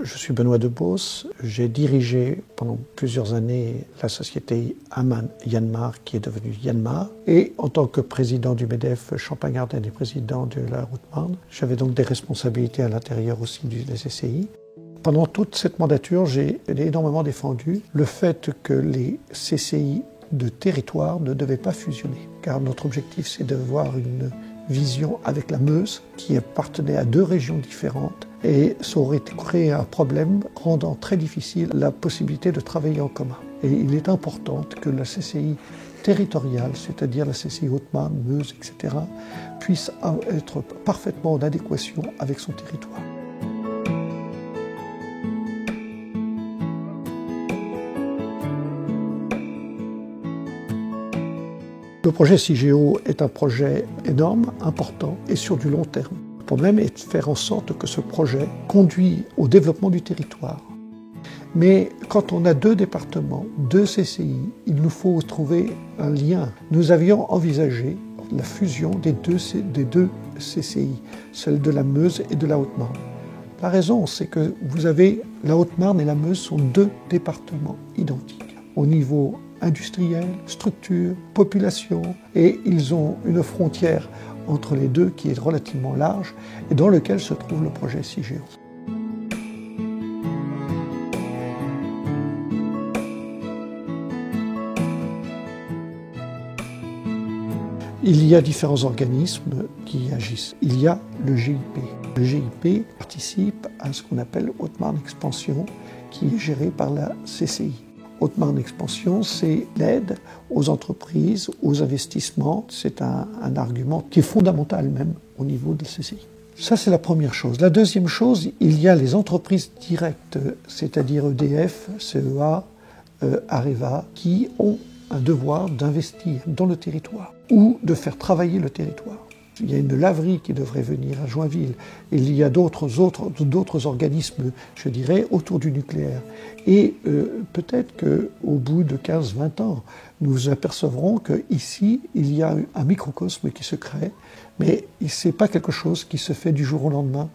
Je suis Benoît Debos. J'ai dirigé pendant plusieurs années la société Aman Yanmar qui est devenue Yanmar. Et en tant que président du MEDEF Champagne-Ardenne et président de la Haute-Marne, j'avais donc des responsabilités à l'intérieur aussi des CCI. Pendant toute cette mandature, j'ai énormément défendu le fait que les CCI de territoire ne devaient pas fusionner. Car notre objectif, c'est d'avoir une vision avec la Meuse qui appartenait à deux régions différentes et ça aurait créé un problème rendant très difficile la possibilité de travailler en commun. Et il est important que la CCI territoriale, c'est-à-dire la CCI Haute-Marne, Meuse, etc., puisse être parfaitement en adéquation avec son territoire. Le projet CIGEO est un projet énorme, important et sur du long terme. Le problème est de faire en sorte que ce projet conduise au développement du territoire. Mais quand on a deux départements, deux CCI, il nous faut trouver un lien. Nous avions envisagé la fusion des deux CCI, celle de la Meuse et de la Haute-Marne. La raison, c'est que vous avez la Haute-Marne et la Meuse sont deux départements identiques au niveau industrielle, structure, population, et ils ont une frontière entre les deux qui est relativement large et dans lequel se trouve le projet CIGEO. Il y a différents organismes qui agissent. Il y a le GIP. Le GIP participe à ce qu'on appelle Haute-Marne Expansion, qui est géré par la CCI. Haute-Marne Expansion, c'est l'aide aux entreprises, aux investissements. C'est un argument qui est fondamental même au niveau de la CCI. Ça, c'est la première chose. La deuxième chose, il y a les entreprises directes, c'est-à-dire EDF, CEA, Areva, qui ont un devoir d'investir dans le territoire ou de faire travailler le territoire. Il y a une laverie qui devrait venir à Joinville. Il y a d'autres organismes, je dirais, autour du nucléaire. Et peut-être qu'au bout de 15-20 ans, nous apercevrons qu'ici, il y a un microcosme qui se crée, mais ce n'est pas quelque chose qui se fait du jour au lendemain.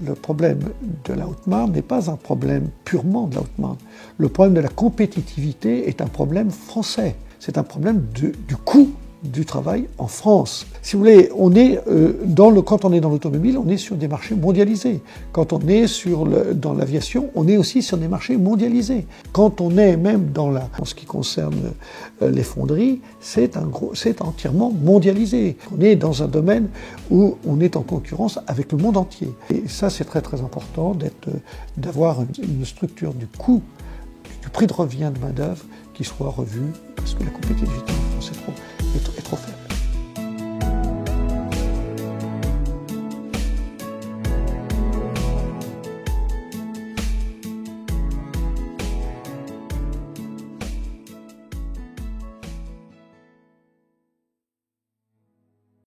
Le problème de la Haute-Marne n'est pas un problème purement de la Haute-Marne. Le problème de la compétitivité est un problème français. C'est un problème du coût du travail en France. Si vous voulez, quand on est dans l'automobile, on est sur des marchés mondialisés. Quand on est dans l'aviation, on est aussi sur des marchés mondialisés. Quand on est même en ce qui concerne les fonderies, c'est entièrement mondialisé. On est dans un domaine où on est en concurrence avec le monde entier. Et ça, c'est très très important d'avoir une structure du coût, du prix de revient de main-d'œuvre qui soit revue parce que la compétitivité en France est trop faible.